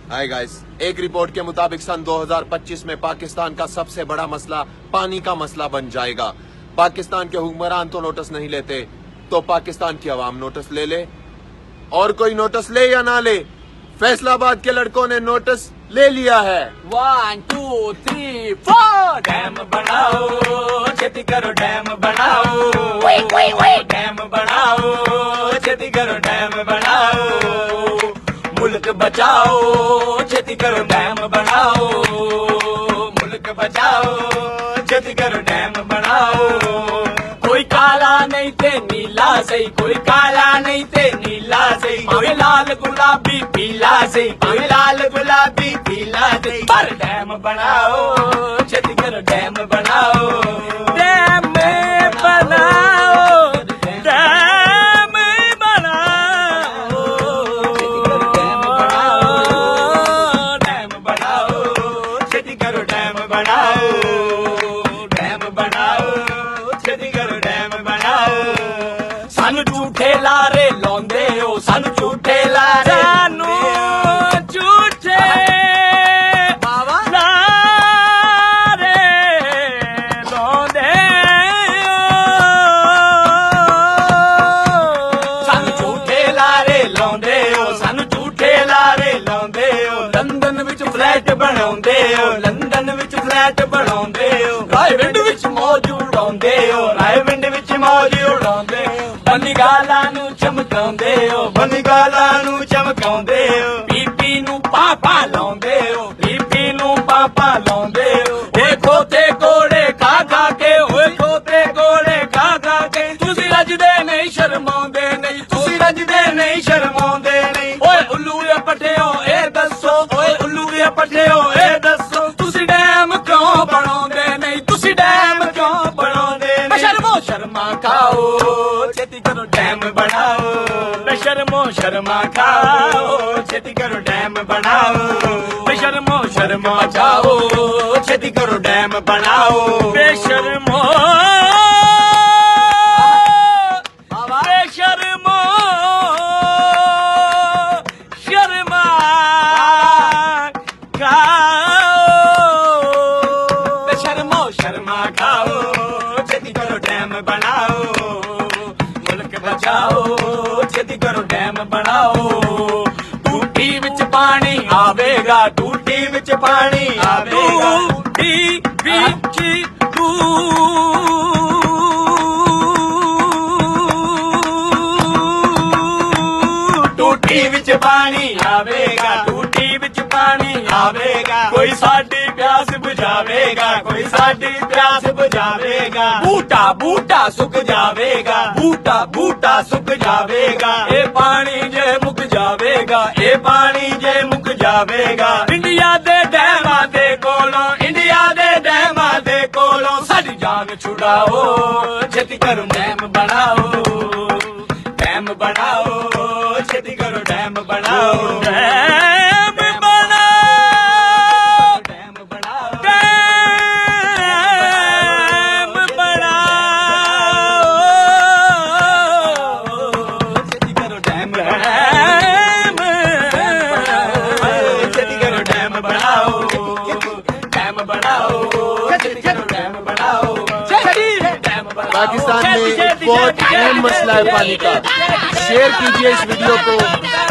Hi guys, एक report के मुताबिक सन 2025 में पाकिस्तान का सबसे बड़ा मसला पानी का मसला बन जाएगा। पाकिस्तान के हुक्मरान तो नोटिस नहीं लेते, तो पाकिस्तान की आवाम नोटिस ले ले। और कोई नोटिस ले या ना ले, फैसलाबाद के लड़कों ने नोटिस ले लिया है। 1 2 3 4 डैम बनाओ, छेती करो डैम बनाओ, डैम बनाओ, छेती करो डैम बनाओ, मुल्क बचाओ, छेती करो डैम बनाओ, मुल्क बचाओ, छेती करो डैम बनाओ। कोई काला नहीं थे नीला सही, कोई काला नहीं थे नीला सही, कोई लाल गुलाबी पीला सही, कोई लाल गुलाबी पीला सही, पर डैम बनाओ, छेती करो डैम बनाओ, डैम बनाओ, डैम बनाओ, छेती करो डैम बनाओ, डैम बनाओ, छेती करो डैम बनाओ, डैम बनाओ, छेती करो डैम बनाओ। सानू झूठे लारे लाਉਂਦੇ ਹੋ, सानू झूठे लारे, सानू झूठे लारे लाਉਂਦੇ ਹੋ, सानू झूठे लारे ਲਾਉਂਦੇ ਹੋ, सानू झूठे लारे ਲਾਉਂਦੇ ਹੋ। ਲੰਡਨ ਵਿੱਚ ਫਲੈਟ ਬਣਾਉਂਦੇ ਹੋ, ਲੰਡਨ ਵਿੱਚ ਫਲੈਟ ਬਣਾਉਂਦੇ ਹੋ, ਰਾਏਵਿੰਡ ਵਿੱਚ ਮੌਜ ਉਡਾਉਂਦੇ ਹੋ, ਰਾਏਵਿੰਡ ਵਿੱਚ ਮੌਜ ਉਡਾਉਂਦੇ ਹੋ। ਬਨਗਾਲਾਂ ਨੂੰ ਚਮਕਾਉਂਦੇ ਹੋ, ਬਨਗਾਲਾਂ ਨੂੰ ਚਮਕਾਉਂਦੇ ਹੋ, ਬੀਬੀ ਨੂੰ ਪਾਪਾ ਲਾਉਂਦੇ ਹੋ, ਬੀਬੀ ਨੂੰ ਪਾਪਾ ਲਾਉਂਦੇ ਹੋ। ਓਏ ਖੋਤੇ ਕੋਲੇ ਖਾ ਖਾ ਕੇ, ਓਏ ਖੋਤੇ ਕੋਲੇ ਖਾ ਖਾ ਕੇ, ਤੁਸੀਂ ਰੱਜਦੇ ਨਹੀਂ ਸ਼ਰਮਾਉਂਦੇ ਨਹੀਂ, ਤੁਸੀਂ ਰੱਜਦੇ ਨਹੀਂ ਸ਼ਰਮਾਉਂਦੇ ਨਹੀਂ। ਓਏ ਉੱਲੂਏ ਪੱਠਿਓ ਇਹ ਦੱਸੋ, ਓਏ ਉੱਲੂਏ ਪੱਠਿਓ ਇਹ ਦੱਸੋ, ਤੁਸੀਂ ਡੈਮ ਕਿਉਂ ਬਣਾਉਂਦੇ ਨਹੀਂ, ਤੁਸੀਂ ਡੈਮ ਕਿਉਂ ਬਣਾਉਂਦੇ ਨਹੀਂ। ਸ਼ਰਮੋ ਸ਼ਰਮਾ ਖਾਓ, ਛੇਤੀ ਕਰੋ ਡੈਮ ਬਣਾਓ, ਬੇਸ਼ਰਮੋ ਸ਼ਰਮਾ ਖਾਓ, ਛੇਤੀ ਕਰੋ ਡੈਮ ਬਣਾਓ, ਬੇਸ਼ਰਮੋ ਸ਼ਰਮਾ ਜਾਓ, ਛੇਤੀ ਕਰੋ ਡੈਮ ਬਣਾਓ, ਬੇਸ਼ਰਮੋ ਬੇਸ਼ਰਮੋ ਸ਼ਰਮਾ ਖਾਓ, ਬੇਸ਼ਰਮੋ ਸ਼ਰਮਾ ਖਾਓ, ਛੇਤੀ ਕਰੋ ਡੈਮ ਬਣਾਓ, ਮੁਲਕ ਬਚਾਓ, ਛੇਤੀ ਕਰੋ ਡੈਮ ਬਣਾਓ। ਟੂਟੀ ਵਿੱਚ ਪਾਣੀ ਆਵੇਗਾ, ਟੂਟੀ ਵਿੱਚ ਪਾਣੀ ਆਵੇਗਾ, ਟੂਟੀ ਵਿੱਚ ਟੂਟੀ ਵਿੱਚ ਪਾਣੀ ਆਵੇਗਾ, ਟੂਟੀ ਵਿੱਚ ਪਾਣੀ ਆਵੇਗਾ। ਕੋਈ ਸਾਡੀ ਪਿਆਸ ਬੁਝਾਵੇਗਾ, ਕੋਈ ਸਾਡੀ ਪਿਆਸ ਬੁਝਾਵੇਗਾ। ਬੂਟਾ ਬੂਟਾ ਸੁੱਕ ਜਾਵੇਗਾ, ਬੂਟਾ ਬੂਟਾ ਸੁੱਕ ਜਾਵੇਗਾ। ਇਹ ਪਾਣੀ ਜੇ ਮੁੱਕ ਜਾਵੇਗਾ, ਇਹ ਪਾਣੀ ਜੇ ਮੁੱਕ ਜਾਵੇਗਾ। ਇੰਡੀਆ ਦੇ ਡੈਮਾਂ ਦੇ ਕੋਲੋਂ, ਇੰਡੀਆ ਦੇ ਡੈਮਾਂ ਦੇ ਕੋਲੋਂ ਸਾਡੀ ਜਾਨ ਛੁਡਾਓ, ਛੇਤੀ ਕਰੋ ਡੈਮ ਬਣਾਓ, ਡੈਮ ਬਣਾਓ, ਛੇਤੀ ਕਰੋ ਡੈਮ ਬਣਾਓ, ਡੈਮ ਬਣਾਓ, ਡੈਮ ਬਣਾਓ, ਡੈਮ ਬਣਾਓ, ਛੇਤੀ ਕਰੋ ਡੈਮ ਛੇਤੀ ਕਰੋ ਡੈਮ ਬਣਾਓ, ਡੈਮ ਬਣਾਓ, ਛੇਤੀ ਕਰੋ ਡੈਮ ਬਣਾਓ, ਡੈਮ ਬਣਾਓ। पाकिस्तान में बहुत अहम मसला है पानी का। शेयर कीजिए इस वीडियो को।